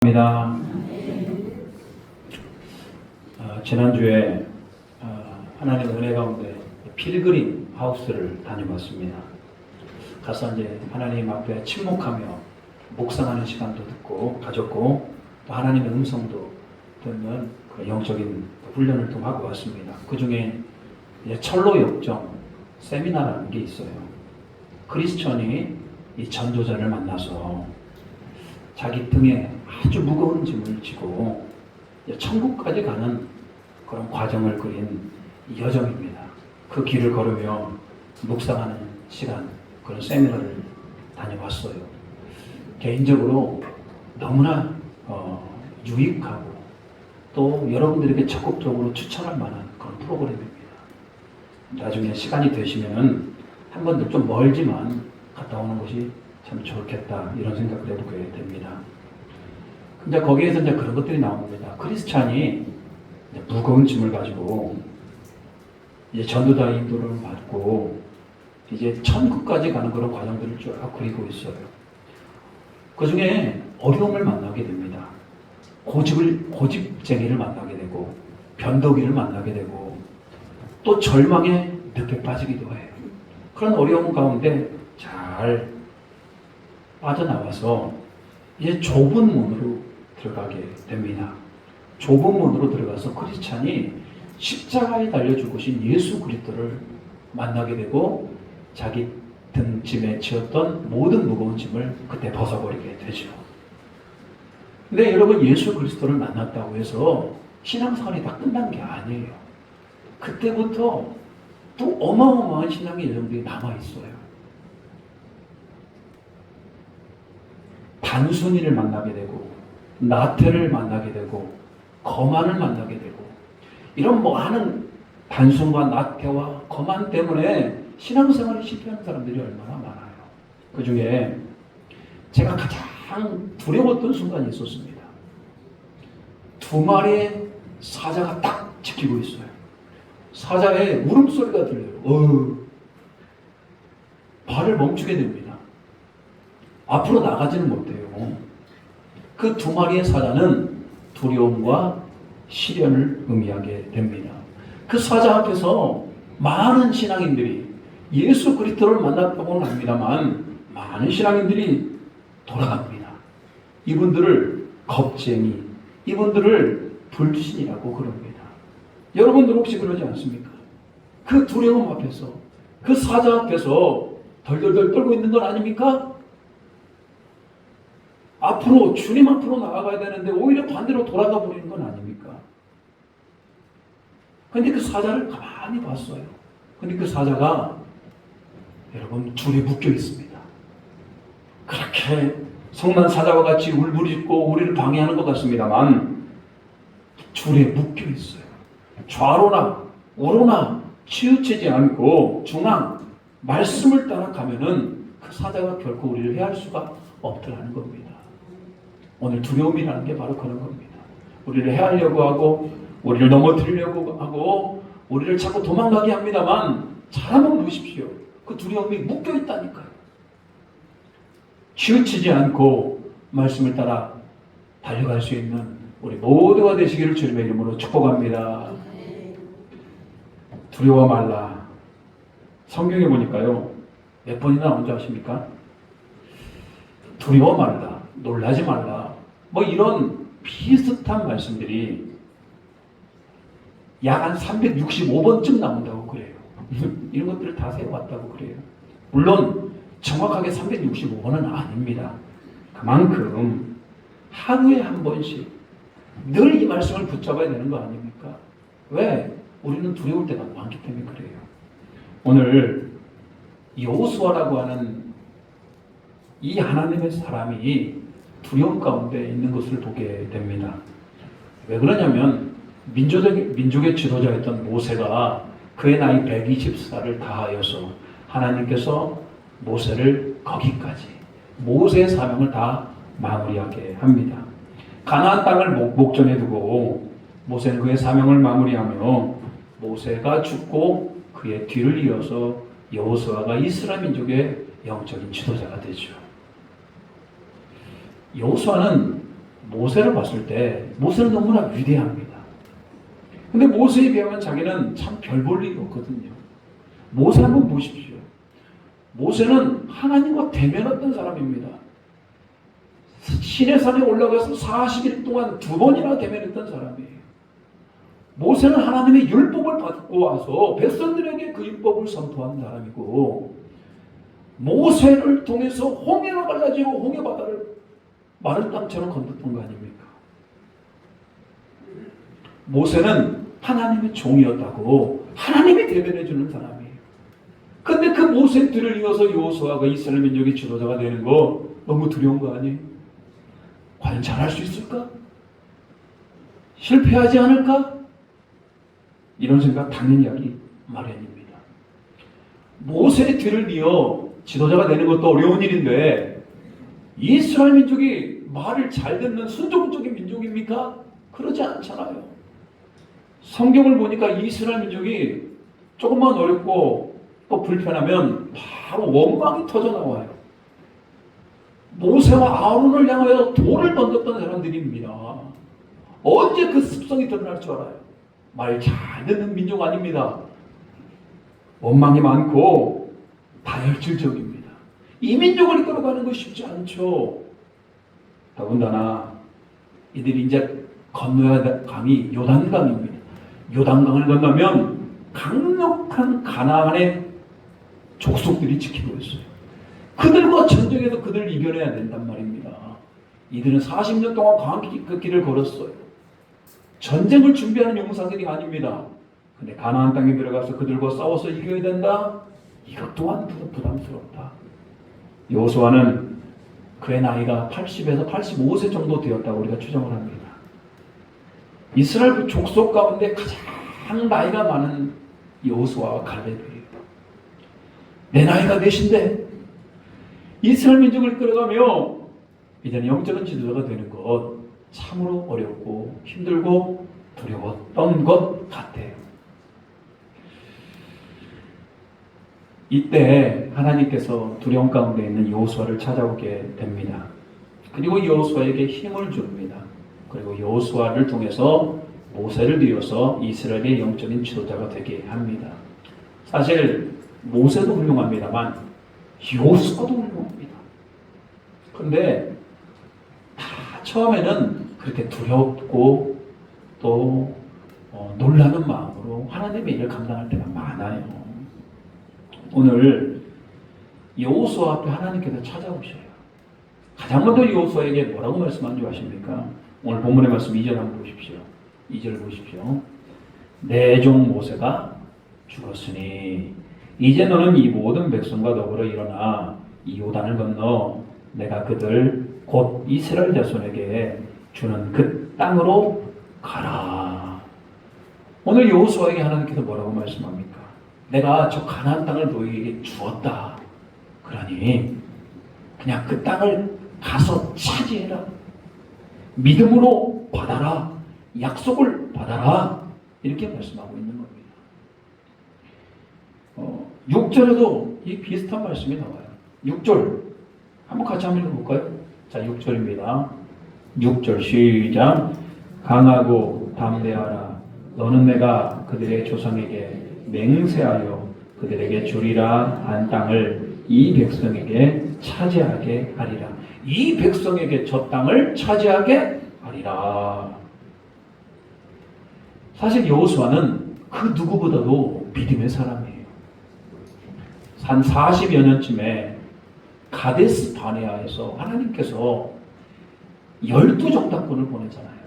입니다. 지난주에 하나님의 은혜 가운데 필그림 하우스를 다녀봤습니다. 가서 이제 하나님 앞에 침묵하며 묵상하는 시간도 가졌고 또 하나님의 음성도 듣는 그 영적인 훈련을 좀 하고 왔습니다. 그 중에 철로 역정 세미나라는 게 있어요. 크리스천이 이 전도자를 만나서 자기 등에 아주 무거운 짐을 지고 천국까지 가는 그런 과정을 그린 여정입니다. 그 길을 걸으며 묵상하는 시간, 그런 세미나를 다녀왔어요. 개인적으로 너무나 유익하고 또 여러분들에게 적극적으로 추천할 만한 그런 프로그램입니다. 나중에 시간이 되시면 한 번도 좀 멀지만 갔다 오는 것이 참 좋겠다 이런 생각을 해보게 됩니다. 근데 거기에서 이제 그런 것들이 나옵니다. 크리스찬이 무거운 짐을 가지고 이제 전도자 인도를 받고 이제 천국까지 가는 그런 과정들을 쭉 그리고 있어요. 그 중에 어려움을 만나게 됩니다. 고집쟁이를 만나게 되고 변덕이를 만나게 되고 또 절망에 늪에 빠지기도 해요. 그런 어려움 가운데 잘 빠져나와서 이제 좁은 문으로 들어가게 됩니다. 좁은 문으로 들어가서 크리스찬이 십자가에 달려 죽으신 예수 그리스도를 만나게 되고 자기 등짐에 지었던 모든 무거운 짐을 그때 벗어버리게 되죠. 근데 여러분, 예수 그리스도를 만났다고 해서 신앙생활이 다 끝난 게 아니에요. 그때부터 또 어마어마한 신앙의 여정들이 남아있어요. 단순이를 만나게 되고 나태를 만나게 되고 거만을 만나게 되고 이런 많은 단순과 나태와 거만 때문에 신앙생활이 실패하는 사람들이 얼마나 많아요. 그 중에 제가 가장 두려웠던 순간이 있었습니다. 2마리의 사자가 딱 지키고 있어요. 사자의 울음소리가 들려요. 발을 멈추게 됩니다. 앞으로 나가지는 못해요. 그 2마리의 사자는 두려움과 시련을 의미하게 됩니다. 그 사자 앞에서 많은 신앙인들이 예수 그리스도를 만났다고는 합니다만 많은 신앙인들이 돌아갑니다. 이분들을 겁쟁이, 이분들을 불신이라고 그럽니다. 여러분들 혹시 그러지 않습니까? 그 두려움 앞에서, 그 사자 앞에서 덜덜덜 떨고 있는 건 아닙니까? 앞으로 주님 앞으로 나아가야 되는데 오히려 반대로 돌아가 버리는 건 아닙니까? 그런데 그 사자를 가만히 봤어요. 그런데 그 사자가 여러분 둘이 묶여 있습니다. 그렇게 성난 사자와 같이 울부짖고 우리를 방해하는 것 같습니다만 줄에 묶여 있어요. 좌로나 우로나 치우치지 않고 중앙 말씀을 따라가면은 그 사자가 결코 우리를 해할 수가 없더라는 겁니다. 오늘 두려움이라는 게 바로 그런 겁니다. 우리를 해하려고 하고 우리를 넘어뜨리려고 하고 우리를 자꾸 도망가게 합니다만 잘 한번 보십시오. 그 두려움이 묶여 있다니까요. 치우치지 않고 말씀을 따라 달려갈 수 있는 우리 모두가 되시기를 주님의 이름으로 축복합니다. 두려워 말라. 성경에 보니까요, 몇 번이나 나온 줄 아십니까? 두려워 말라, 놀라지 말라, 뭐 이런 비슷한 말씀들이 약 한 365번쯤 나온다고 그래요. 이런 것들을 다 세워왔다고 그래요. 물론 정확하게 365번은 아닙니다. 그만큼 하루에 한 번씩 늘 이 말씀을 붙잡아야 되는 거 아닙니까? 왜? 우리는 두려울 때가 많기 때문에 그래요. 오늘 여호수아라고 하는 이 하나님의 사람이 두려움 가운데 있는 것을 보게 됩니다. 왜 그러냐면 민족의 지도자였던 모세가 그의 나이 120살을 다하여서 하나님께서 모세를 거기까지 모세의 사명을 다 마무리하게 합니다. 가나안 땅을 목전에 두고 모세는 그의 사명을 마무리하며 모세가 죽고 그의 뒤를 이어서 여호수아가 이스라엘 민족의 영적인 지도자가 되죠. 여호수아는 모세를 봤을 때 모세는 너무나 위대합니다. 근데 모세에 비하면 자기는 참 별 볼 일이 없거든요. 모세 한번 보십시오. 모세는 하나님과 대면했던 사람입니다. 시내산에 올라가서 40일 동안 2번이나 대면했던 사람이에요. 모세는 하나님의 율법을 받고 와서 백성들에게 그 율법을 선포한 사람이고, 모세를 통해서 홍해가 갈라지고 홍해 바다를 마른 땅처럼 건넜던 거 아닙니까? 모세는 하나님의 종이었다고 하나님이 대변해 주는 사람이에요. 근데 그 모세 뒤를 이어서 여호수아가 이스라엘 민족의 지도자가 되는 거 너무 두려운 거 아니에요? 과연 잘할 수 있을까? 실패하지 않을까? 이런 생각 당연히 하기 마련입니다. 모세의 뒤를 이어 지도자가 되는 것도 어려운 일인데, 이스라엘 민족이 말을 잘 듣는 순종적인 민족입니까? 그러지 않잖아요. 성경을 보니까 이스라엘 민족이 조금만 어렵고 또 불편하면 바로 원망이 터져 나와요. 모세와 아론을 향하여 돌을 던졌던 사람들입니다. 언제 그 습성이 드러날 줄 알아요? 말 잘 듣는 민족 아닙니다. 원망이 많고 다혈질적입니다. 이 민족을 이끌어가는 거 쉽지 않죠. 더군다나 이들이 이제 건너야 될 강이 요단강입니다. 요단강을 건너면 강력한 가나안의 족속들이 지키고 있어요. 그들과 전쟁에서 그들을 이겨내야 된단 말입니다. 이들은 40년 동안 그 길을 걸었어요. 전쟁을 준비하는 용사들이 아닙니다. 근데 가나안 땅에 들어가서 그들과 싸워서 이겨야 된다? 이것 또한 부담스럽다. 여호수아는 그의 나이가 80에서 85세 정도 되었다고 우리가 추정을 합니다. 이스라엘 족속 가운데 가장 나이가 많은 여호수아와 갈렙이에요. 내 나이가 몇인데 이스라엘 민족을 끌어가며 이제는 영적인 지도자가 되는 것 참으로 어렵고 힘들고 두려웠던 것 같아요. 이때 하나님께서 두려움 가운데 있는 여호수아를 찾아오게 됩니다. 그리고 여호수아에게 힘을 줍니다. 그리고 여호수아를 통해서 모세를 이어서 이스라엘의 영적인 지도자가 되게 합니다. 사실 모세도 훌륭합니다만 여호수아도 훌륭합니다. 그런데 다 처음에는 그렇게 두렵고 또 놀라는 마음으로 하나님의 일을 감당할 때가 많아요. 오늘 여호수아 앞에 하나님께서 찾아오셔요. 가장 먼저 여호수아에게 뭐라고 말씀한 줄 아십니까? 오늘 본문의 말씀 2절 한번 보십시오. 2절 보십시오. 내 종 모세가 죽었으니 이제 너는 이 모든 백성과 더불어 일어나 이 요단을 건너 내가 그들 곧 이스라엘 자손에게 주는 그 땅으로 가라. 오늘 여호수아에게 하나님께서 뭐라고 말씀합니까? 내가 저 가나안 땅을 너희에게 주었다. 그러니 그냥 그 땅을 가서 차지해라. 믿음으로 받아라. 약속을 받아라. 이렇게 말씀하고 있는 겁니다. 6절에도 이 비슷한 말씀이 나와요. 6절 한번 같이 한번 읽어볼까요? 자, 6절입니다. 6절 시작. 강하고 담대하라. 너는 내가 그들의 조상에게 맹세하여 그들에게 주리라 한 땅을 이 백성에게 차지하게 하리라. 이 백성에게 저 땅을 차지하게 하리라. 사실 여호수아는 그 누구보다도 믿음의 사람이에요. 한 40여 년쯤에 가데스 바네아에서 하나님께서 12정탐꾼을 보내잖아요.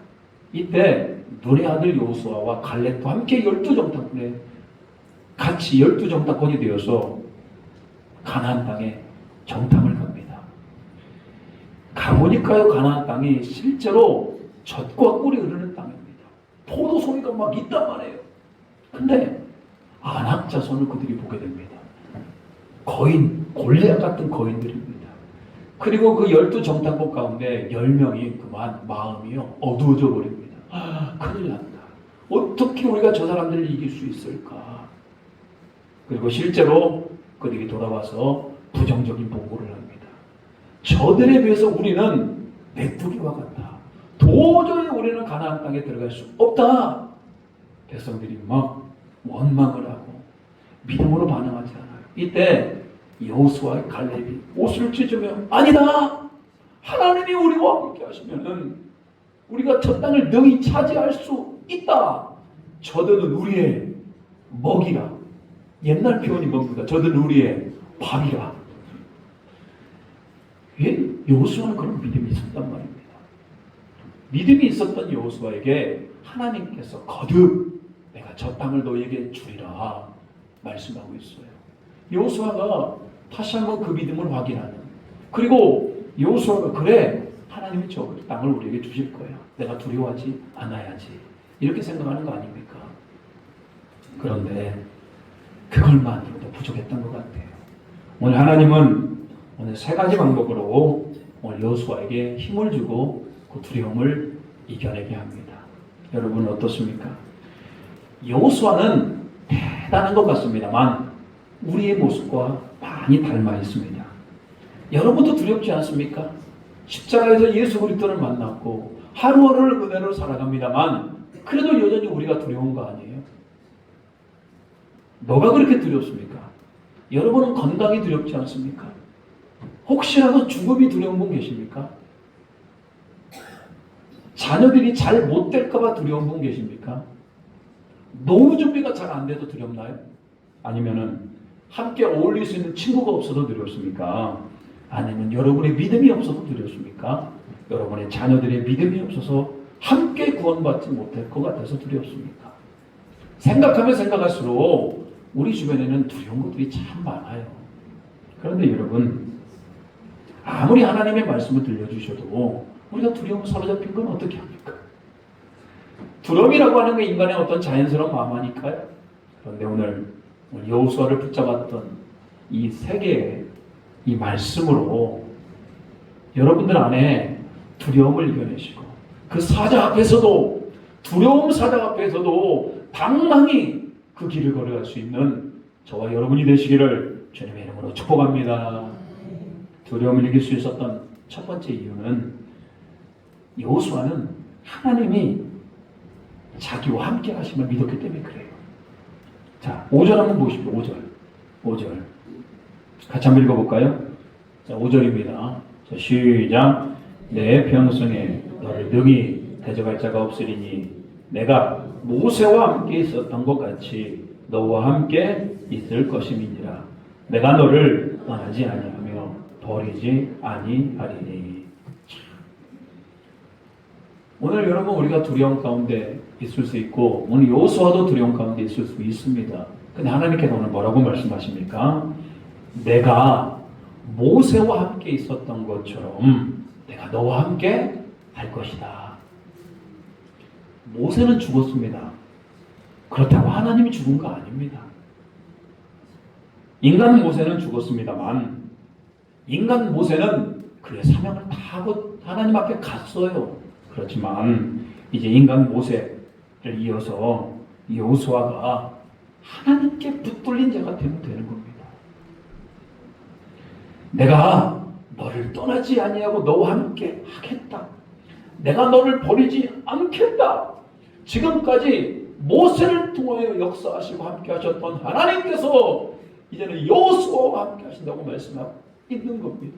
이때 눈의 아들 여호수아와 갈렙과 함께 12정탐꾼에 같이 12정탐꾼이 되어서 가나안 땅에 정탐을 갑니다. 가보니까요, 가나안 땅이 실제로 젖과 꿀이 흐르는 땅입니다. 포도송이가 막 있단 말이에요. 근데 아낙 자손을 그들이 보게 됩니다. 거인, 골리앗 같은 거인들입니다. 그리고 그 12정탐꾼 가운데 10명이 그만 마음이요 어두워져 버립니다. 큰일 난다. 어떻게 우리가 저 사람들을 이길 수 있을까? 그리고 실제로 그들이 돌아와서 부정적인 보고를 합니다. 저들에 비해서 우리는 메뚜기와 같다. 도저히 우리는 가나안 땅에 들어갈 수 없다. 백성들이 막 원망을 하고 믿음으로 반응하지 않아요. 이때 여호수아와 갈렙이 옷을 찢으며 아니다. 하나님이 우리와 함께 하시면은 우리가 저 땅을 능히 차지할 수 있다. 저들은 우리의 먹이라. 옛날 표현이 뭡니까? 저들은 우리의 밥이라. 여호수아는 그런 믿음이 있었단 말입니다. 믿음이 있었던 여호수아에게 하나님께서 거듭 내가 저 땅을 너에게 주리라 말씀하고 있어요. 여호수아가 다시 한번 그 믿음을 확인하는, 그리고 여호수아가 그래 하나님이 저 땅을 우리에게 주실 거야. 내가 두려워하지 않아야지. 이렇게 생각하는 거 아닙니까? 그런데 그걸만으로도 부족했던 것 같아요. 오늘 하나님은 오늘 세 가지 방법으로 오늘 여호수아에게 힘을 주고 그 두려움을 이겨내게 합니다. 여러분 어떻습니까? 여호수아는 대단한 것 같습니다만 우리의 모습과 많이 닮아 있습니다. 여러분도 두렵지 않습니까? 십자가에서 예수 그리스도를 만났고 하루하루를 은혜로 살아갑니다만 그래도 여전히 우리가 두려운 거 아니에요? 뭐가 그렇게 두렵습니까? 여러분은 건강이 두렵지 않습니까? 혹시라도 죽음이 두려운 분 계십니까? 자녀들이 잘 못 될까봐 두려운 분 계십니까? 노후 준비가 잘 안 돼도 두렵나요? 아니면은 함께 어울릴 수 있는 친구가 없어서 두렵습니까? 아니면 여러분의 믿음이 없어서 두렵습니까? 여러분의 자녀들의 믿음이 없어서 함께 구원받지 못할 것 같아서 두렵습니까? 생각하면 생각할수록 우리 주변에는 두려운 것들이 참 많아요. 그런데 여러분, 아무리 하나님의 말씀을 들려주셔도 우리가 두려움 사로잡힌 건 어떻게 합니까? 두려움이라고 하는 게 인간의 어떤 자연스러운 마음 아닐까요? 그런데 오늘 여호수아를 붙잡았던 이 세 개의 이 말씀으로 여러분들 안에 두려움을 이겨내시고 그 사자 앞에서도, 두려움 사자 앞에서도 당당히 그 길을 걸어갈 수 있는 저와 여러분이 되시기를 주님의 이름으로 축복합니다. 두려움을 이길 수 있었던 첫 번째 이유는 여호수아는 하나님이 자기와 함께 하심을 믿었기 때문에 그래요. 자, 5절 한번 보십시오. 5절 같이 한번 읽어볼까요? 자, 5절입니다. 자, 시작. 내 평생에 너를 능히 대적할 자가 없으리니 내가 모세와 함께 있었던 것 같이 너와 함께 있을 것임이니라. 내가 너를 떠나지 아니하며 버리지 아니하리니. 오늘 여러분 우리가 두려움 가운데 있을 수 있고 오늘 여호수아도 두려움 가운데 있을 수 있습니다. 근데 하나님께서 오늘 뭐라고 말씀하십니까? 내가 모세와 함께 있었던 것처럼 내가 너와 함께 할 것이다. 모세는 죽었습니다. 그렇다고 하나님이 죽은 거 아닙니다. 인간 모세는 죽었습니다만 인간 모세는 그의 사명을 다 하고 하나님 앞에 갔어요. 그렇지만 이제 인간 모세를 이어서 여호수아가 하나님께 붙들린 자가 되면 되는 겁니다. 내가 너를 떠나지 아니하고 너와 함께 하겠다. 내가 너를 버리지 않겠다. 지금까지 모세를 통하여 역사하시고 함께 하셨던 하나님께서 이제는 여호수아와 함께 하신다고 말씀하고 있는 겁니다.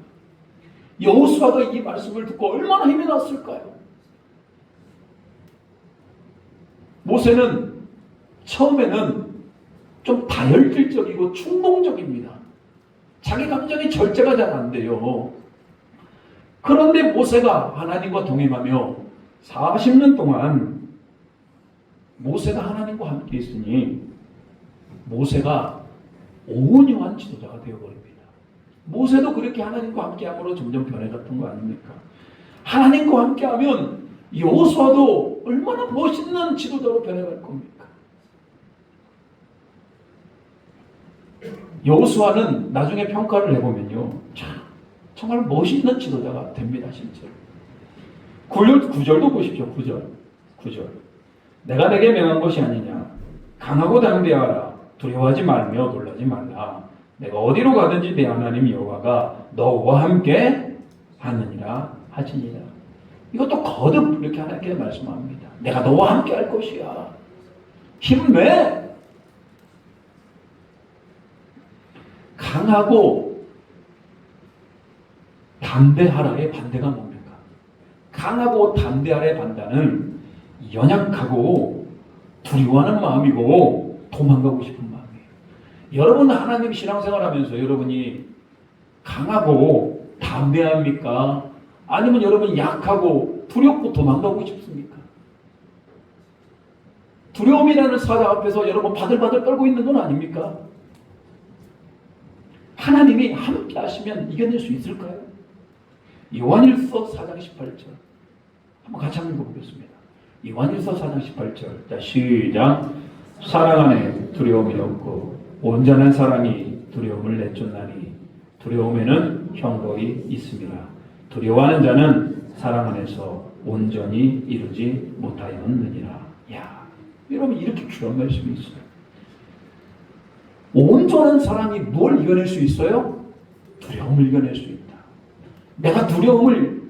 여호수아가 이 말씀을 듣고 얼마나 힘이 났을까요? 모세는 처음에는 좀 다혈질적이고 충동적입니다. 자기 감정이 절제가 잘 안 돼요. 그런데 모세가 하나님과 동행하며 40년 동안 모세가 하나님과 함께 있으니 모세가 온유한 지도자가 되어버립니다. 모세도 그렇게 하나님과 함께함으로 점점 변해갔던 거 아닙니까? 하나님과 함께하면 여호수아도 얼마나 멋있는 지도자로 변해갈 겁니까? 여호수아는 나중에 평가를 해보면요, 정말 멋있는 지도자가 됩니다. 실제로 9절도 보십시오. 9절 내가 내게 명한 것이 아니냐. 강하고 담대하라. 두려워하지 말며 놀라지 말라. 내가 어디로 가든지 내 하나님 여호와가 너와 함께 하느니라 하시니라. 이것도 거듭 이렇게 하나님께 말씀합니다. 내가 너와 함께 할 것이야. 힘내. 강하고 담대하라의 반대가 뭡니까? 강하고 담대하라의 반대는 연약하고 두려워하는 마음이고 도망가고 싶은 마음이에요. 여러분 하나님 신앙생활하면서 여러분이 강하고 담대합니까? 아니면 여러분이 약하고 두렵고 도망가고 싶습니까? 두려움이라는 사자 앞에서 여러분 바들바들 떨고 있는 건 아닙니까? 하나님이 함께 하시면 이겨낼 수 있을까요? 요한일서 4장 18절 한번 같이 한번 읽어보겠습니다. 요한일서 4장 18절 자 시작. 사랑 안에 두려움이 없고 온전한 사랑이 두려움을 내쫓나니 두려움에는 형벌이 있습니다. 두려워하는 자는 사랑 안에서 온전히 이루지 못하였느니라. 야, 여러분 이렇게 귀한 말씀이 있어요. 온전한 사랑이 뭘 이겨낼 수 있어요? 두려움을 이겨낼 수 있다. 내가 두려움을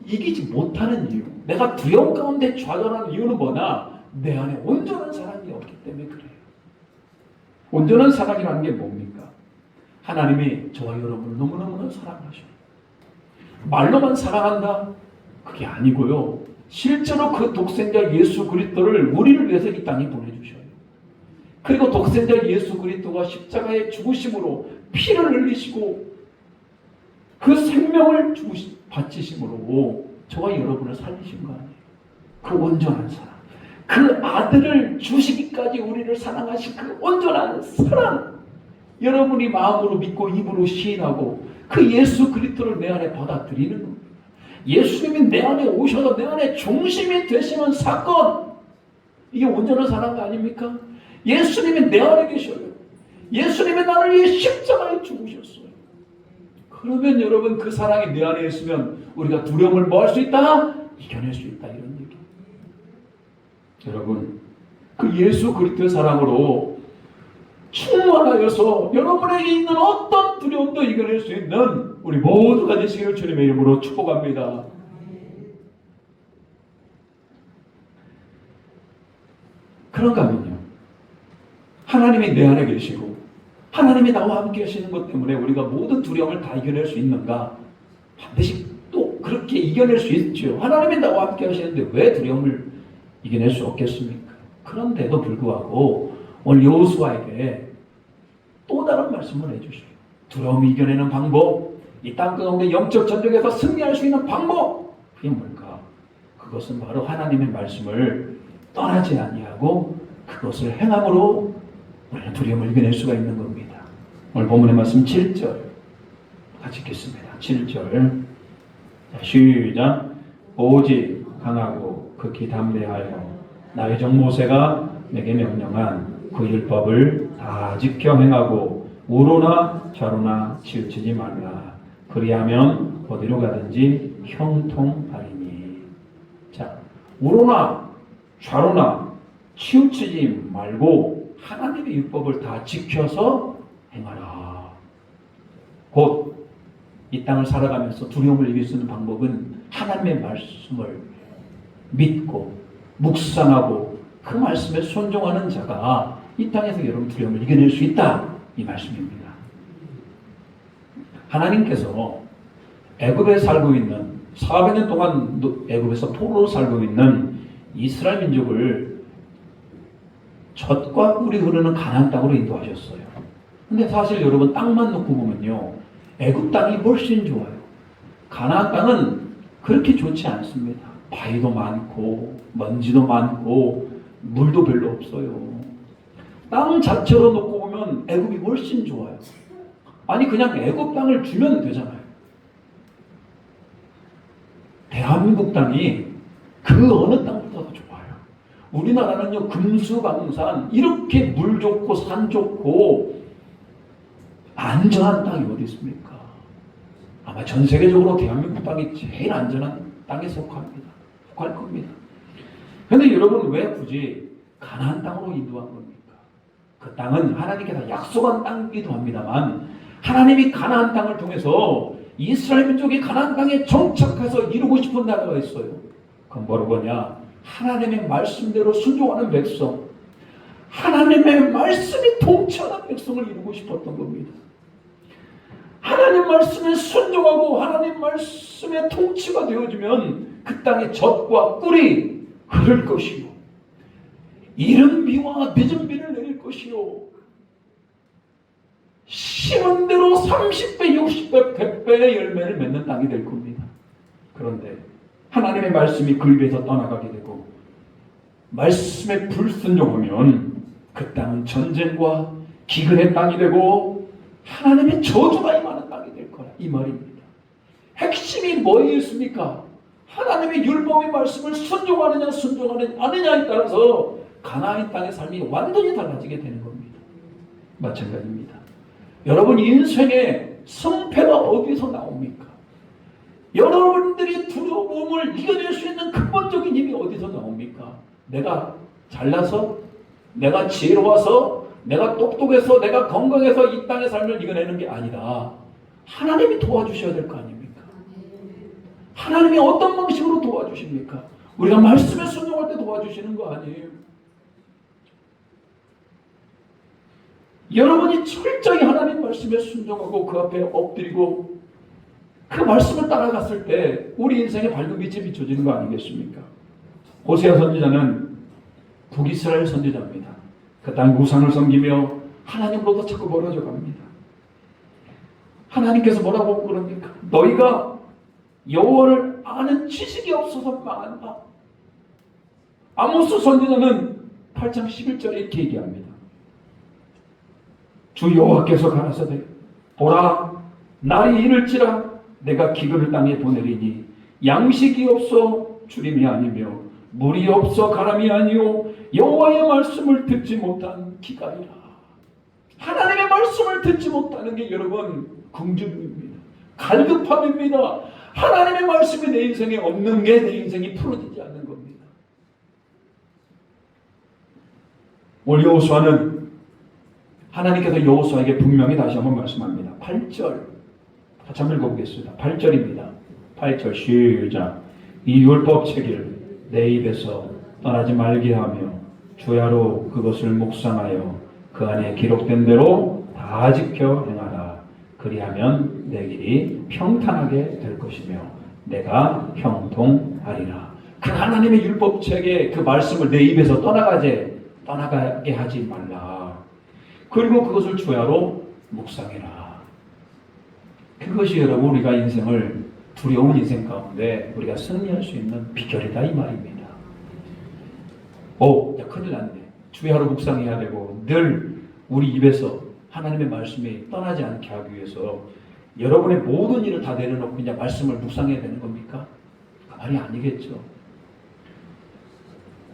이기지 못하는 이유, 내가 두려움 가운데 좌절하는 이유는 뭐냐? 내 안에 온전한 사랑이 없기 때문에 그래요. 온전한 사랑이라는 게 뭡니까? 하나님이 저와 여러분을 너무너무 사랑하셔요. 말로만 사랑한다? 그게 아니고요. 실제로 그 독생자 예수 그리스도를 우리를 위해서 이 땅에 보내주셔요. 그리고 독생자 예수 그리스도가 십자가에 죽으심으로 피를 흘리시고 그 생명을 바치심으로 저와 여러분을 살리신 거 아니에요. 그 온전한 사랑. 그 아들을 주시기까지 우리를 사랑하신 그 온전한 사랑. 여러분이 마음으로 믿고 입으로 시인하고 그 예수 그리스도를 내 안에 받아들이는 겁니다. 예수님이 내 안에 오셔서 내 안에 중심이 되시는 사건. 이게 온전한 사랑 아닙니까? 예수님이 내 안에 계셔요. 예수님이 나를 위해 십자가에 죽으셨어요. 그러면 여러분 그 사랑이 내 안에 있으면 우리가 두려움을 뭐 할 수 있다? 이겨낼 수 있다. 이런 얘기. 여러분 그 예수 그리스도의 사랑으로 충만하여서 여러분에게 있는 어떤 두려움도 이겨낼 수 있는 우리 모두가 되시기를 주님의 이름으로 축복합니다. 그런가 하면요. 하나님이 내 안에 계시고 하나님이 나와 함께 하시는 것 때문에 우리가 모든 두려움을 다 이겨낼 수 있는가? 반드시 또 그렇게 이겨낼 수 있죠. 하나님이 나와 함께 하시는데 왜 두려움을 이겨낼 수 없겠습니까? 그런데도 불구하고 오늘 여호수아에게 또 다른 말씀을 해주셔요. 두려움을 이겨내는 방법, 이 땅 가운데 영적 전쟁에서 승리할 수 있는 방법, 그게 뭘까? 그것은 바로 하나님의 말씀을 떠나지 아니하고 그것을 행함으로 우리는 두려움을 이겨낼 수가 있는 겁니다. 오늘 본문의 말씀 7절 같이 읽겠습니다. 7절 시작. 오직 강하고 극히 담대하여 나의 종 모세가 내게 명령한 그 율법을 다 지켜 행하고 우로나 좌로나 치우치지 말라. 그리하면 어디로 가든지 형통하리니. 자, 우로나 좌로나 치우치지 말고 하나님의 율법을 다 지켜서 행하라. 곧 이 땅을 살아가면서 두려움을 이길 수 있는 방법은 하나님의 말씀을 믿고 묵상하고 그 말씀에 순종하는 자가 이 땅에서 여러분 두려움을 이겨낼 수 있다. 이 말씀입니다. 하나님께서 애굽에 살고 있는 400년 동안 애굽에서 포로로 살고 있는 이스라엘 민족을 젖과 꿀이 흐르는 가나안 땅으로 인도하셨어요. 근데 사실 여러분 땅만 놓고 보면요. 애굽 땅이 훨씬 좋아요. 가나안 땅은 그렇게 좋지 않습니다. 바위도 많고 먼지도 많고 물도 별로 없어요. 땅 자체로 놓고 보면 애굽이 훨씬 좋아요. 아니 그냥 애굽 땅을 주면 되잖아요. 대한민국 땅이 그 어느 땅보다도 좋아요. 우리나라는요 금수강산 이렇게 물 좋고 산 좋고 안전한 땅이 어디 있습니까? 아마 전 세계적으로 대한민국 땅이 제일 안전한 땅에 속할 겁니다. 그런데 여러분 왜 굳이 가나안 땅으로 인도한 겁니까? 그 땅은 하나님께서 약속한 땅이기도 합니다만 하나님이 가나안 땅을 통해서 이스라엘 민족이 가나안 땅에 정착해서 이루고 싶은 나라가 있어요. 그건 뭐냐? 하나님의 말씀대로 순종하는 백성, 하나님의 말씀이 통치하는 백성을 이루고 싶었던 겁니다. 하나님 말씀에 순종하고 하나님 말씀의 통치가 되어지면 그 땅에 젖과 꿀이 흐를 것이요, 이른 비와 늦은 비를 내릴 것이요, 심은 대로 30배, 60배, 100배의 열매를 맺는 땅이 될 겁니다. 그런데 하나님의 말씀이 그 입에서 떠나가게 되고 말씀에 불순종하면 그 땅은 전쟁과 기근의 땅이 되고 하나님의 저주가 임하는 땅이 될 거라, 이 말입니다. 핵심이 뭐였습니까? 하나님의 율법의 말씀을 순종하느냐 순종하지 않느냐에 따라서 가나안 땅의 삶이 완전히 달라지게 되는 겁니다. 마찬가지입니다. 여러분, 인생의 성패가 어디서 나옵니까? 여러분들이 두려움을 이겨낼 수 있는 근본적인 힘이 어디서 나옵니까? 내가 잘나서, 내가 지혜로워서, 내가 똑똑해서, 내가 건강해서 이 땅의 삶을 이겨내는 게 아니라 하나님이 도와주셔야 될 거 아닙니까? 하나님이 어떤 방식으로 도와주십니까? 우리가 말씀에 순종할 때 도와주시는 거 아니에요? 여러분이 철저히 하나님 말씀에 순종하고 그 앞에 엎드리고 그 말씀을 따라갔을 때 우리 인생의 발굽이 비춰지는 거 아니겠습니까? 호세아 선지자는 북이스라엘 선지자입니다. 그 땅 우상을 섬기며 하나님으로부터 자꾸 멀어져 갑니다. 하나님께서 뭐라고 그럽니까? 너희가 여호와를 아는 지식이 없어서 망한다. 아모스 선지자는 8장 11절에 이렇게 얘기합니다. 주 여호와께서 가라사대 보라, 날이 이를지라 내가 기근을 땅에 보내리니 양식이 없어 주림이 아니며 물이 없어 가람이 아니요 여호와의 말씀을 듣지 못한 기갈이라. 하나님의 말씀을 듣지 못하는 게 여러분 긍휼입니다. 갈급함입니다. 하나님의 말씀이 내 인생에 없는 게 내 인생이 풀어지지 않는 겁니다. 오늘 여호수아는 하나님께서 여호수아에게 분명히 다시 한번 말씀합니다. 8절 같이 한번 읽어보겠습니다. 8절입니다. 8절 시작. 이 율법 책을 내 입에서 떠나지 말게 하며 주야로 그것을 묵상하여 그 안에 기록된 대로 다 지켜 행하라. 그리하면 내 길이 평탄하게 될 것이며 내가 형통하리라. 그 하나님의 율법 책의 그 말씀을 내 입에서 떠나가게 하지 말라. 그리고 그것을 주야로 묵상해라. 그것이 여러분 우리가 인생을 두려운 인생 가운데 우리가 승리할 수 있는 비결이다 이 말입니다. 야 큰일 났네. 주야로 묵상해야 되고 늘 우리 입에서 하나님의 말씀이 떠나지 않게 하기 위해서 여러분의 모든 일을 다 내려놓고 그냥 말씀을 묵상해야 되는 겁니까? 그 말이 아니겠죠.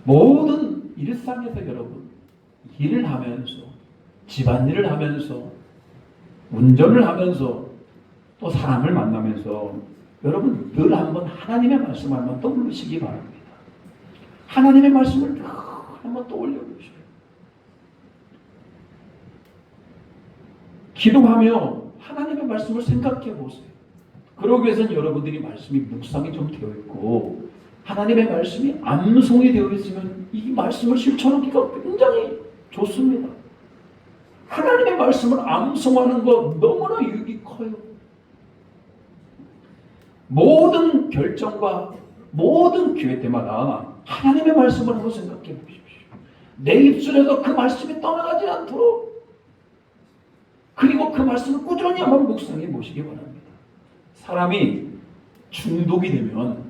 모든 일상에서 여러분 일을 하면서 집안일을 하면서 운전을 하면서 또 사람을 만나면서 여러분 늘 한번 하나님의 말씀을 한번 떠올리시기 바랍니다. 하나님의 말씀을 늘 한번 떠올려 보셔요. 기도하며 하나님의 말씀을 생각해 보세요. 그러기 위해서는 여러분들이 말씀이 묵상이 좀 되어 있고 하나님의 말씀이 암송이 되어 있으면 이 말씀을 실천하기가 굉장히 좋습니다. 하나님의 말씀을 암송하는 것 너무나 유익이 커요. 모든 결정과 모든 기회 때마다 하나님의 말씀을 한번 생각해 보십시오. 내 입술에서 그 말씀이 떠나가지 않도록 그리고 그 말씀을 꾸준히 한번 묵상해 보시기 바랍니다. 사람이 중독이 되면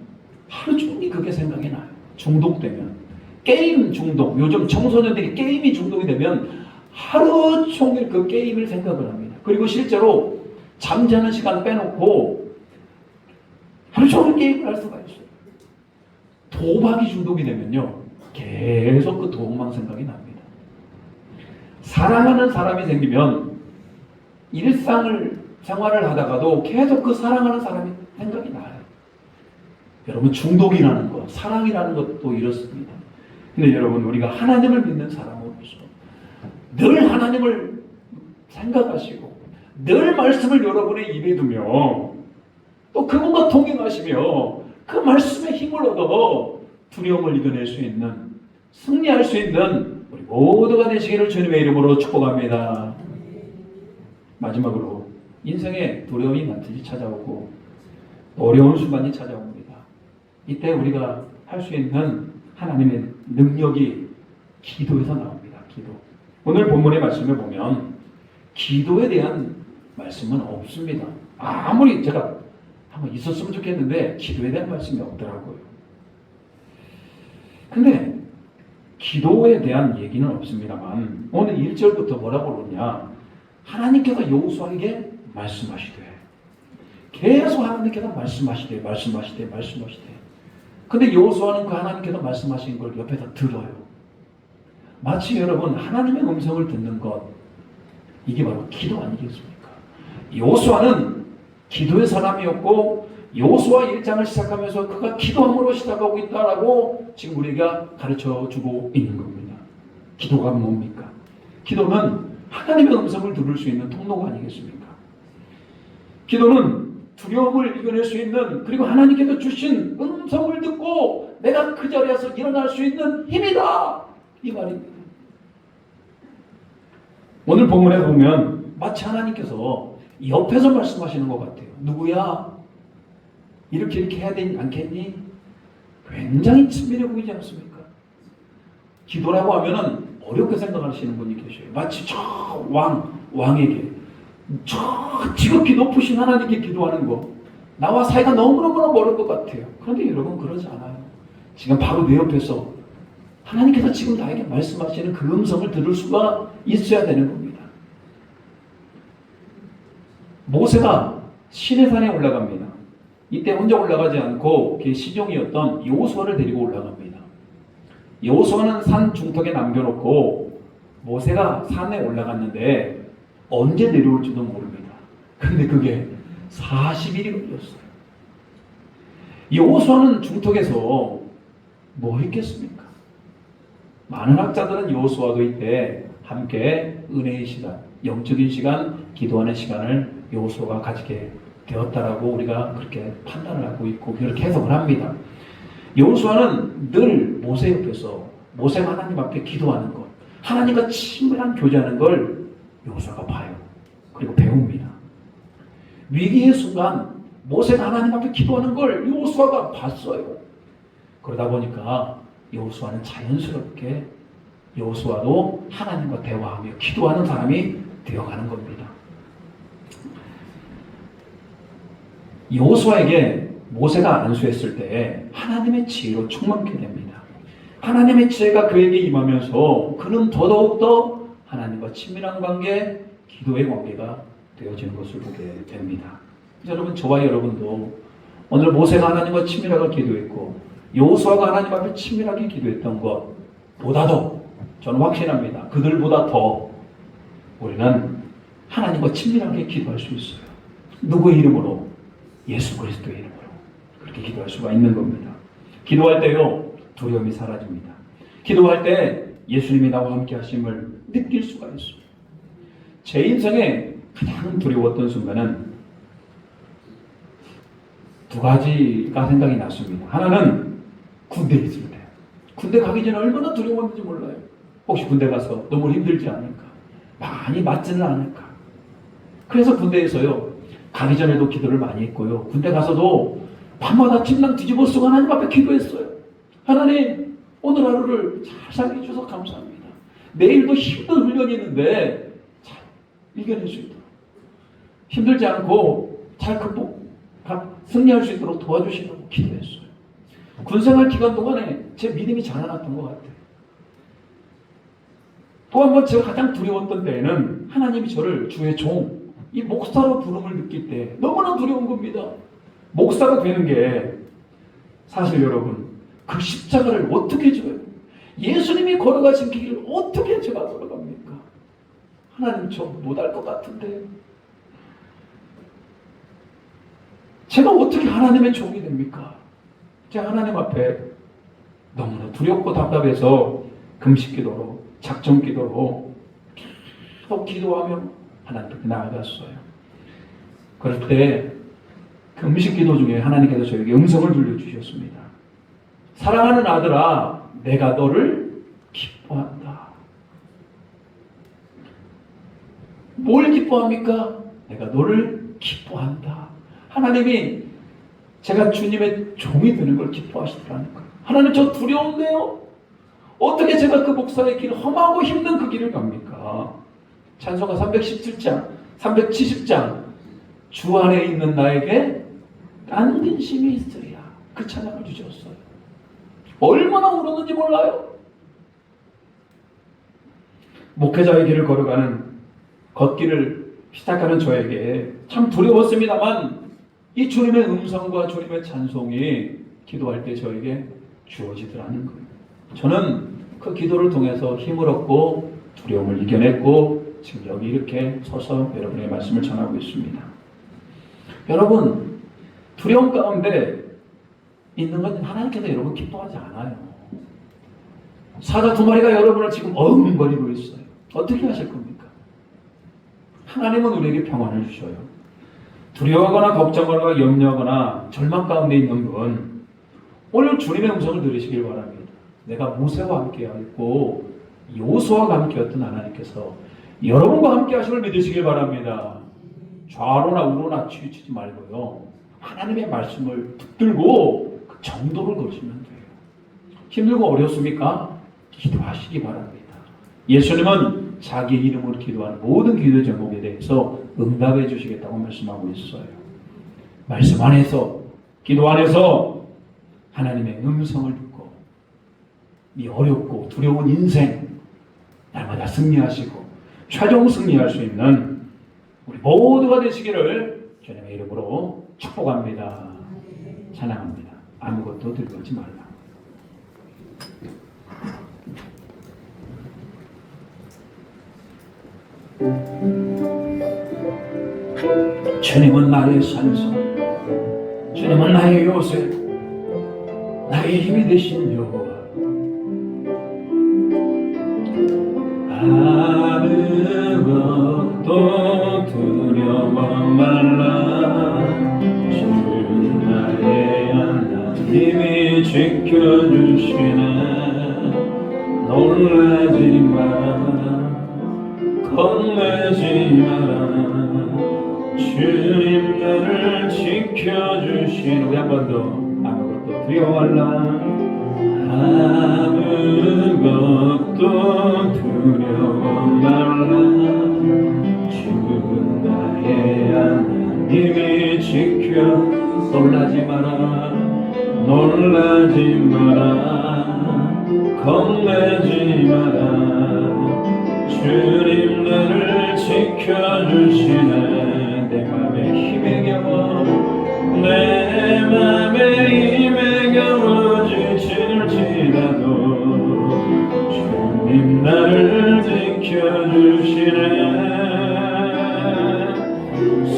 하루 종일 그게 생각이 나요. 중독되면 게임 중독, 요즘 청소년들이 게임이 중독이 되면 하루 종일 그 게임을 생각을 합니다. 그리고 실제로 잠자는 시간 빼놓고 하루 종일 게임을 할 수가 있어요. 도박이 중독이 되면요 계속 그 도박만 생각이 납니다. 사랑하는 사람이 생기면 생활을 하다가도 계속 그 사랑하는 사람이 생각이 나요. 여러분 중독이라는 것, 사랑이라는 것도 이렇습니다. 근데 여러분 우리가 하나님을 믿는 사람으로서 늘 하나님을 생각하시고 늘 말씀을 여러분의 입에 두며 또 그분과 동행하시며 그 말씀의 힘을 얻어 두려움을 이겨낼 수 있는, 승리할 수 있는 우리 모두가 되시기를 주님의 이름으로 축복합니다. 마지막으로 인생에 두려움이 반드시 찾아오고 어려운 순간이 찾아옵니다. 이때 우리가 할 수 있는 하나님의 능력이 기도에서 나옵니다. 기도. 오늘 본문의 말씀을 보면 기도에 대한 말씀은 없습니다. 아무리 제가 한번 있었으면 좋겠는데 기도에 대한 말씀이 없더라고요. 근데 기도에 대한 얘기는 없습니다만 오늘 1절부터 뭐라고 그러냐, 하나님께서 여호수아에게 말씀하시되, 계속 하나님께서 말씀하시되. 근데 여호수아는 그 하나님께서 말씀하신 걸 옆에서 들어요. 마치 여러분 하나님의 음성을 듣는 것, 이게 바로 기도 아니겠습니까? 여호수아는 기도의 사람이었고 여호수아 1장을 시작하면서 그가 기도함으로 시작하고 있다라고 지금 우리가 가르쳐주고 있는 겁니다. 기도가 뭡니까? 기도는 하나님의 음성을 들을 수 있는 통로가 아니겠습니까? 기도는 두려움을 이겨낼 수 있는, 그리고 하나님께서 주신 음성을 듣고 내가 그 자리에서 일어날 수 있는 힘이다, 이 말입니다. 오늘 본문에 보면 마치 하나님께서 옆에서 말씀하시는 것 같아요. 누구야? 이렇게 해야 되지 않겠니? 굉장히 친밀해 보이지 않습니까? 기도라고 하면은 어렵게 생각하시는 분이 계셔요. 마치 저 왕에게, 저 지극히 높으신 하나님께 기도하는 거, 나와 사이가 너무너무 멀은 것 같아요. 그런데 여러분 그러지 않아요. 지금 바로 내 옆에서 하나님께서 지금 나에게 말씀하시는 그 음성을 들을 수가 있어야 되는 겁니다. 모세가 시내산에 올라갑니다. 이때 혼자 올라가지 않고 그 시종이었던 여호수아를 데리고 올라갑니다. 여호수아는 산 중턱에 남겨놓고 모세가 산에 올라갔는데 언제 내려올지도 모릅니다. 근데 그게 40일이 걸렸어요. 여호수아는 중턱에서 뭐 했겠습니까? 많은 학자들은 여호수아도 이때 함께 은혜의 시간, 영적인 시간, 기도하는 시간을 여호수아가 가지게 되었다라고 우리가 그렇게 판단을 하고 있고 그렇게 해석을 합니다. 여호수아는 늘 모세 옆에서 모세가 하나님 앞에 기도하는 것, 하나님과 친밀한 교제하는 걸 여호수아가 봐요. 그리고 배웁니다. 위기의 순간 모세가 하나님 앞에 기도하는 걸 여호수아가 봤어요. 그러다 보니까 여호수아는 자연스럽게 여호수아도 하나님과 대화하며 기도하는 사람이 되어가는 겁니다. 여호수아에게 모세가 안수했을 때 하나님의 지혜로 충만케 됩니다. 하나님의 지혜가 그에게 임하면서 그는 더더욱더 하나님과 친밀한 관계, 기도의 관계가 되어지는 것을 보게 됩니다. 여러분, 저와 여러분도 오늘 모세가 하나님과 친밀하게 기도했고 여호수아가 하나님 앞에 친밀하게 기도했던 것보다도 저는 확신합니다. 그들보다 더 우리는 하나님과 친밀하게 기도할 수 있어요. 누구의 이름으로? 예수 그리스도의 이름으로 그렇게 기도할 수가 있는 겁니다. 기도할 때요, 두려움이 사라집니다. 기도할 때 예수님이 나와 함께 하심을 느낄 수가 있어요. 제 인생에 가장 두려웠던 순간은 두 가지가 생각이 났습니다. 하나는 군대에 있을 때. 군대 가기 전에 얼마나 두려웠는지 몰라요. 혹시 군대 가서 너무 힘들지 않을까? 많이 맞지는 않을까? 그래서 군대에서요, 가기 전에도 기도를 많이 했고요. 군대 가서도 밤마다 침낭 뒤집어 쓰고 하나님 앞에 기도했어요. 하나님, 오늘 하루를 잘 살게 해주셔서 감사합니다. 내일도 힘든 훈련이 있는데 잘 이겨낼 수 있도록, 힘들지 않고 잘 승리할 수 있도록 도와주시라고 기도했어요. 군생활 기간 동안에 제 믿음이 자라났던 것 같아요. 또 한 번 제가 가장 두려웠던 때에는 하나님이 저를 주의 종, 이 목사로 부름을 느낄 때 너무나 두려운 겁니다. 목사가 되는 게 사실 여러분, 그 십자가를 어떻게 져요? 예수님이 걸어가신 길을 어떻게 제가 걸어갑니까? 하나님, 저 못할 것 같은데 제가 어떻게 하나님의 종이 됩니까? 제가 하나님 앞에 너무나 두렵고 답답해서 금식기도로, 작정기도로 계속 기도하며 하나님께 나아갔어요. 그럴 때 금식기도 중에 하나님께서 저에게 음성을 들려주셨습니다. 사랑하는 아들아, 내가 너를 기뻐한다. 뭘 기뻐합니까? 내가 너를 기뻐한다. 하나님이 제가 주님의 종이 되는 걸 기뻐하시더라는 거예요. 하나님, 저 두려운데요? 어떻게 제가 그 목사의 길, 험하고 힘든 그 길을 갑니까? 찬송가 317장, 370장, 주 안에 있는 나에게 딴 근심이 있으리라. 그 찬양을 주셨어요. 얼마나 울었는지 몰라요? 목회자의 길을 걸어가는 걷기를 시작하는 저에게 참 두려웠습니다만 이 주님의 음성과 주님의 찬송이 기도할 때 저에게 주어지더라는 거예요. 저는 그 기도를 통해서 힘을 얻고 두려움을 이겨냈고 지금 여기 이렇게 서서 여러분의 말씀을 전하고 있습니다. 여러분, 두려움 가운데 있는 건 하나님께서 여러분 기뻐하지 않아요. 사자 두 마리가 여러분을 지금 어음거리고 있어요. 어떻게 하실 겁니까? 하나님은 우리에게 평안을 주셔요. 두려워하거나 걱정하거나 염려하거나 절망 가운데 있는 분, 오늘 주님의 음성을 들으시길 바랍니다. 내가 모세와 함께하였고 여호수아와 함께였던 하나님께서 여러분과 함께 하심을 믿으시길 바랍니다. 좌로나 우로나 치우치지 말고요, 하나님의 말씀을 붙들고 그 정도를 거시면 돼요. 힘들고 어렵습니까? 기도하시기 바랍니다. 예수님은 자기 이름으로 기도하는 모든 기도 제목에 대해서 응답해 주시겠다고 말씀하고 있어요. 말씀 안에서, 기도 안에서 하나님의 음성을 듣고 이 어렵고 두려운 인생 날마다 승리하시고 최종 승리할 수 있는 우리 모두가 되시기를 주님의 이름으로 축복합니다. 찬양합니다. 아무것도 들고 오지 말라. 주님은 나의 산성, 주님은 나의 요새, 나의 힘이 되신 여호와. 아무것도 두려워 말라. 주 나의 하나님이 지켜주시네. 놀라지 마라, 겁내지 마라. 주님 나를 지켜주신. 우리 한 번 더. 아무것도 두려워 말라. 아무것도 두려워 말라. 주 나의 하나님이 지켜. 놀라지 마라, 놀라지 마라, 겁내지 마라. 주님 나를 지켜주시네. 내 맘에 힘에 겨워, 내 맘에 힘에 겨워 지칠지라도 주님 나를 지켜주시네.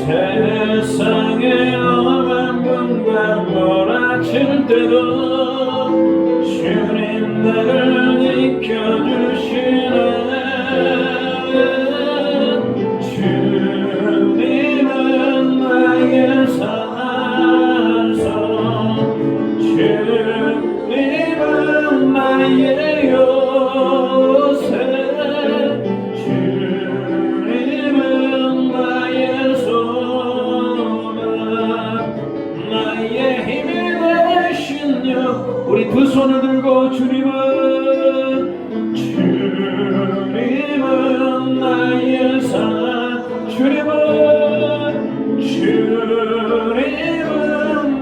세상에 엄한 분과 몰아칠 때도 주님 나를 지켜주시네. 주님은 나의 산성, 주님은 나의 요새, 주님은 나의 소망, 나의 힘이 되신 여. 우리 두 손을 들고 주님은 나의 산, 주님은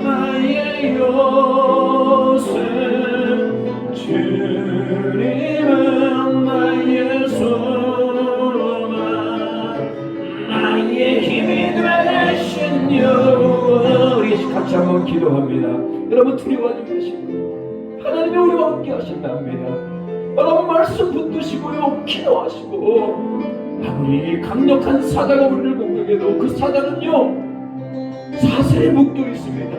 나의 요새, 주님은 나의 소망, 나의 힘이 되신 여호와. 우리 같이 한번 기도합니다. 여러분 두려워하지 마시고 하나님이 우리와 함께 하신답니다. 여러분 말씀 붙드시고요, 기도하시고. 아무리 강력한 사자가 우리를 공격해도 그 사자는요 사슬에 묶여 있습니다.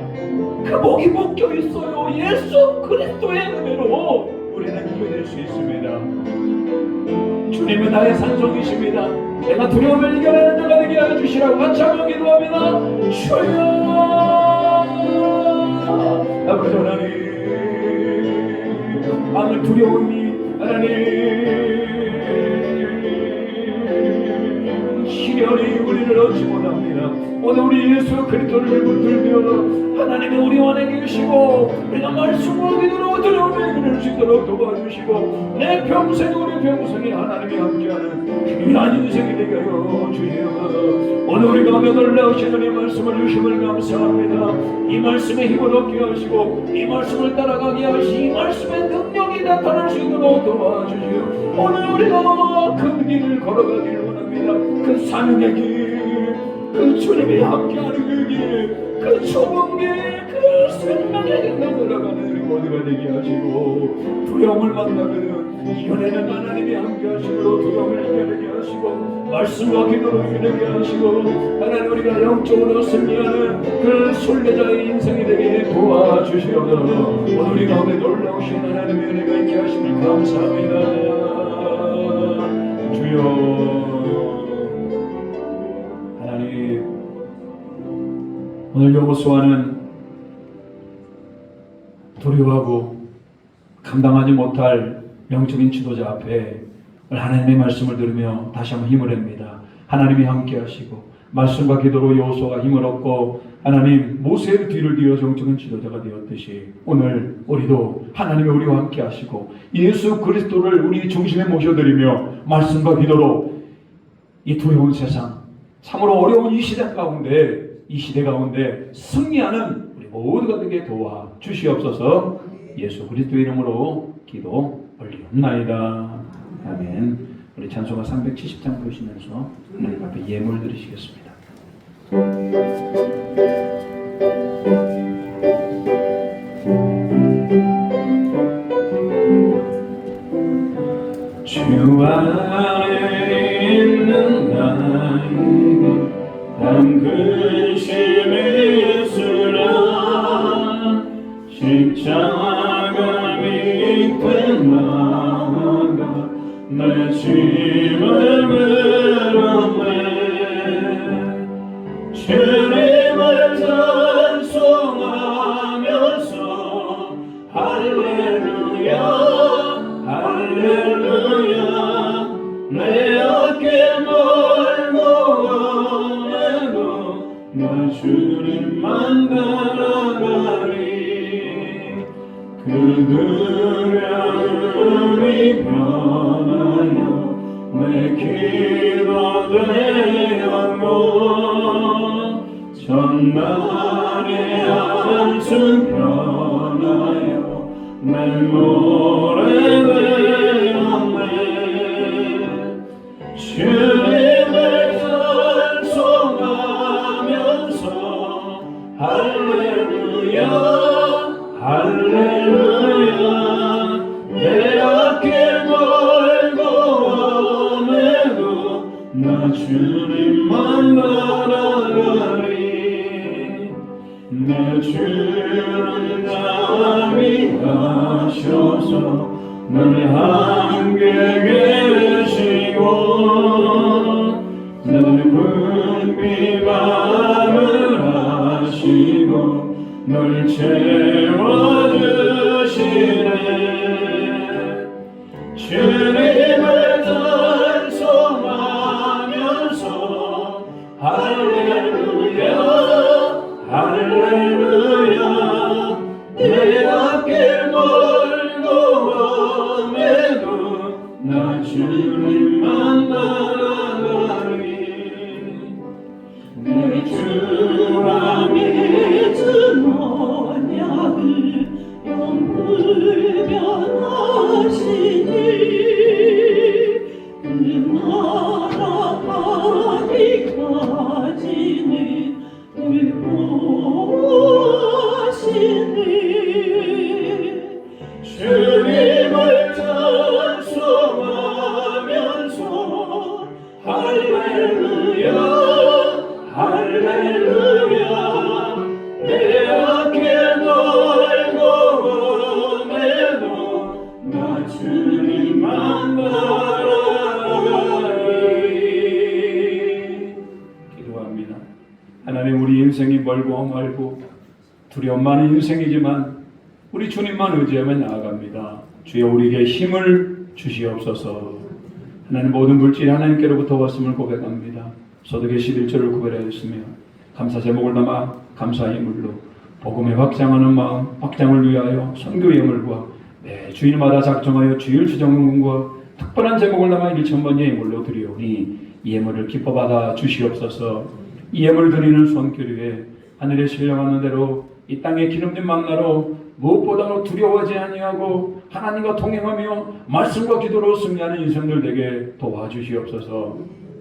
그 목이 묶여 있어요. 예수 그리스도의 은혜로 우리는 이겨낼 수 있습니다. 주님은 나의 산성이십니다. 내가 두려움을 이겨내는 자가 되게 하여 주시라고 같이 한번 기도합니다. 주여. 아버지 하나님, 마음의 두려움이 하나님 시련이 우리를 얻지 못합니다. 오늘 우리 예수 그리스도를 붙들며 하나님이 우리 안에 계시고 우리가 말씀을 믿으러 두려움에 그럴 수 있도록 도와주시고 내 평생 우리 평생에 하나님이 함께하는 귀한 인생이 되게 하여 주시옵소서. 오늘 우리가 놀라우시는 이 말씀을 주심을 감사합니다. 이 말씀에 힘을 얻게 하시고 이 말씀을 따라가게 하시고 이 말씀의 능력이 나타날 수 있도록 도와주시오. 오늘 우리가 그 길을 걸어가기를 원합니다. 그 사명의 길, 그 주님이 함께하는 그 길, 그 좁은 길, 그 생명의 길로 걸어가는 우리 모두가 되게 하시고 두려움을 만나거든 이겨내는 하나님이 함께하시므로 두려움을 이겨내게 하시고 말씀과 기도로 이겨내게 하시고 하나님 우리가 영적으로 승리하는 그 순례자의 인생이 되게 도와주시옵소서. 오늘 우리 가운데 놀라우신 하나님의 은혜가 있게 하심을 감사합니다. 주여 오늘 여호수아는 두려워하고 감당하지 못할 영적인 지도자 앞에 하나님의 말씀을 들으며 다시 한번 힘을 냅니다. 하나님이 함께 하시고 말씀과 기도로 여호수아가 힘을 얻고 하나님 모세의 뒤를 이어 영적인 지도자가 되었듯이 오늘 우리도 하나님이 우리와 함께 하시고 예수 그리스도를 우리 중심에 모셔드리며 말씀과 기도로 이 두려운 세상 참으로 어려운 이 시대 가운데 승리하는 우리 모두가 되게 도와 주시옵소서. 예수 그리스도의 이름으로 기도 올리옵나이다. 아멘. 우리 찬송가 370장 보시면서 하나님 앞에 예물 드리시겠습니다. 주 안에 있는 나에게 난 근심이 있으나 십자가 밑에 나아가 내 짐을 물었네. 주님을 찬송하면서 할렐루야 할렐루야 내 어깨 멀고 나 주님만 따라가리. 그 두려움이 변하여 내 기도 되었고 전날의 한숨 변하여 내 노래 되었네. 주님을 찬송하면서 할렐루야 할렐루야 내 어깨 멀고 오매도 나 주님만 따라가리. 내 주는 나를 하셔서 늘 함께 계시고 늘 분비함을 하시고 늘 채워주시네. 주님을 찬송하면서 할렐루야 할렐루야 내 어깨 멀고 오매도 나 주님만 따라가리. 내 주와 믿음 언약을 영불변하시니 그 나라 가기까지는 불보시니 주님을 찬송하면서 할렐루야 할렐루야 내 어깨 멀고 오매도 나 주님만 따라가리. 기도합니다. 하나님 우리 인생이 멀고 두려움 많은 인생이지만 우리 주님만 의지하며 나아갑니다. 주여 우리에게 힘을 주시옵소서. 하나님 모든 물질이 하나님께로부터 왔음을 고백합니다. 소득의 11조를 구별하였으며 감사 제목을 담아 감사의 물로 복음의 확장하는 마음, 확장을 위하여 선교 예물과 매 주일마다 작정하여 주일 주정금과 특별한 제목을 담아 1,000번 예물로 드리오니 이 예물을 기뻐 받아 주시옵소서. 이 예물 드리는 손길에 하늘에 신령하는 대로 이 땅의 기름진 만나로 무엇보다 두려워하지 아니하고 하나님과 동행하며 말씀과 기도로 승리하는 인생들 되게 도와주시옵소서.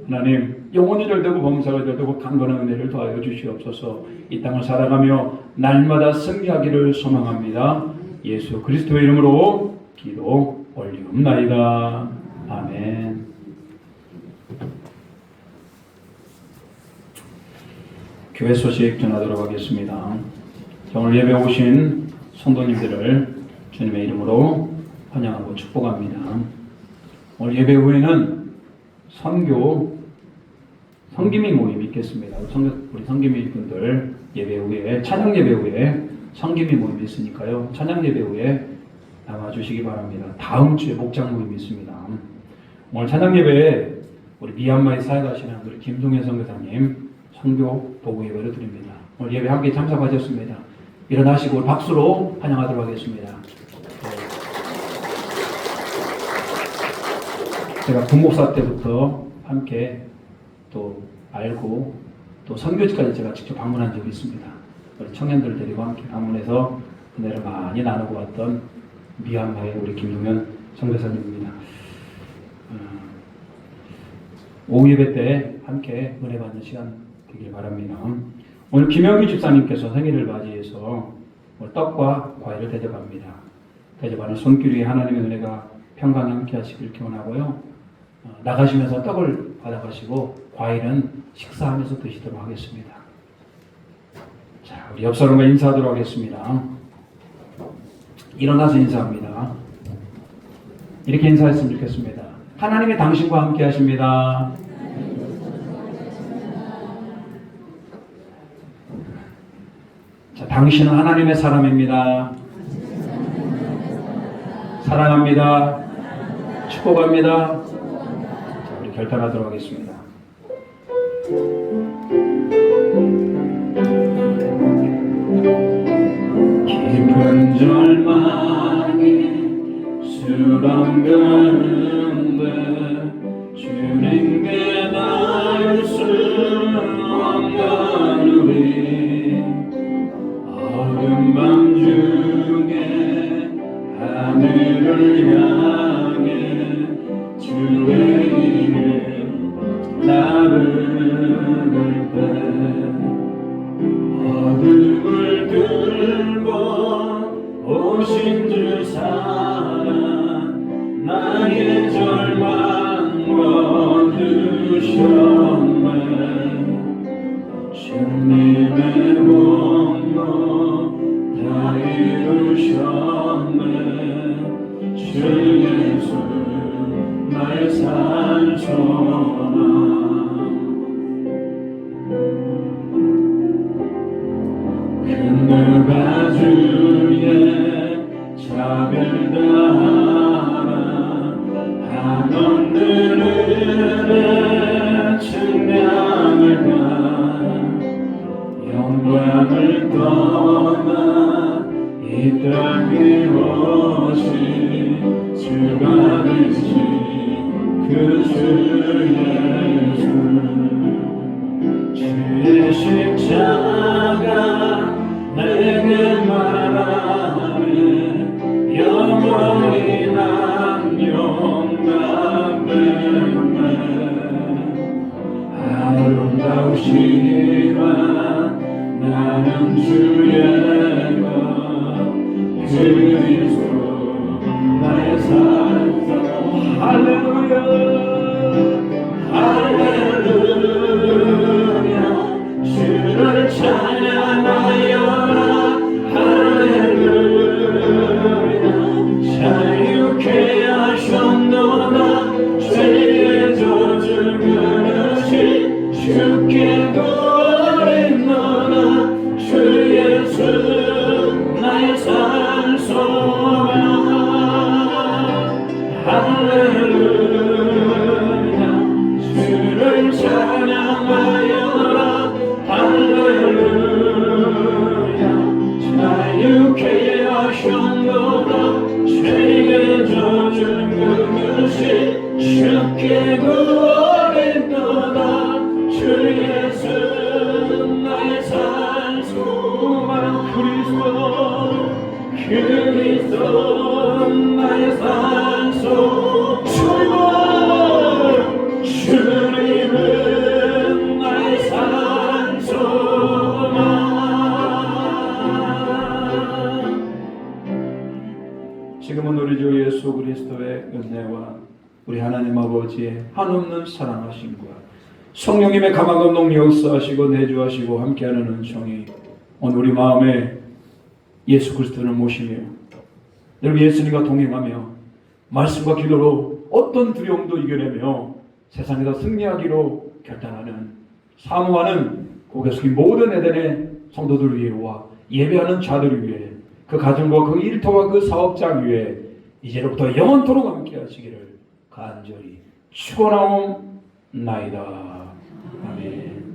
하나님 영혼이 잘되고 범사가 잘되고 강건한 은혜를 더하여 주시옵소서. 이 땅을 살아가며 날마다 승리하기를 소망합니다. 예수 그리스도의 이름으로 기도 올리옵나이다. 아멘. 교회 소식 전하도록 하겠습니다. 오늘 예배 오신 성도님들을 주님의 이름으로 환영하고 축복합니다. 오늘 예배 후에는 성기미 모임이 있겠습니다. 우리 성기미 분들 예배 후에 찬양 예배 후에 성기미 모임이 있으니까요. 찬양 예배 후에 나와주시기 바랍니다. 다음 주에 목장 모임이 있습니다. 오늘 찬양 예배에 우리 미얀마에 사역하시는 우리 김동현 선교사님 선교 보고 예배를 드립니다. 오늘 예배 함께 참석하셨습니다. 일어나시고 박수로 환영하도록 하겠습니다. 제가 부목사 때부터 함께 또 알고 또 선교지까지 제가 직접 방문한 적이 있습니다. 우리 청년들 데리고 함께 방문해서 은혜를 많이 나누고 왔던 미얀마의 우리 김동현 선교사님입니다. 오후 예배 때 함께 은혜 받는 시간 되길 바랍니다. 오늘 김영기 집사님께서 생일을 맞이해서 떡과 과일을 대접합니다. 대접하는 손길 위에 하나님의 은혜가 평강히 함께 하시길 기원하고요. 나가시면서 떡을 받아가시고 과일은 식사하면서 드시도록 하겠습니다. 자, 우리 옆 사람과 인사하도록 하겠습니다. 일어나서 인사합니다. 이렇게 인사했으면 좋겠습니다. 하나님이 당신과 함께 하십니다. 자, 당신은 하나님의 사람입니다. 사랑합니다. 축복합니다. 자, 우리 결단하도록 하겠습니다. 깊은 절망이 수렁 가는데 주님께 닿을 수 없는 우리 어둠 밤 중에 하늘을 향해 주의 이름 나를 때 어둠을 들고 오신 주 사랑 나의 절망 얻으셨네. 주님의 공로 다 이루셨네. 주 예수 나의 산소망 그가 주의 자비를 다하라 한없는 은혜 측량을 가 영광을 떠나 이 땅에 오신 주가 되신 그 주 예수 주의 십자가 내게 말하네. 영원히 난 용납했네. 아름다우시지만 나는 주의 것 그리스도 나의 삶. 할렐루야 할렐루야 주를 찬양하여라. 할렐루야 자유케 하셨노라. 죄의 저주 그릇이 주께 돌리노라. 주 예수 나의 산소망 할렐루야 주를 찬양하여라 할렐루야 자유케 하셨노라 죄의 저주를 그릇이 주께 구원했도다 주 예수 나의 산소만 그리스도 나의 산소 주님은 나의 산소만 지금은 우리 주 예수 그리스도의 은혜와 우리 하나님 아버지의 한없는 사랑하심과 성령님의 감화감동 역사하시고 내주하시고 함께하는 은총이 오늘 우리 마음에 예수 그리스도를 모시며 늘 예수님과 동행하며 말씀과 기도로 어떤 두려움도 이겨내며 세상에서 승리하기로 결단하는 사모하는 고개 숙인 모든 에덴의 성도들 위에와 예배하는 자들 위해 그 가정과 그 일터와 그 사업장 위에 이제로부터 영원토록 함께 하시기를 간절히 축원하옵나이다. 아멘.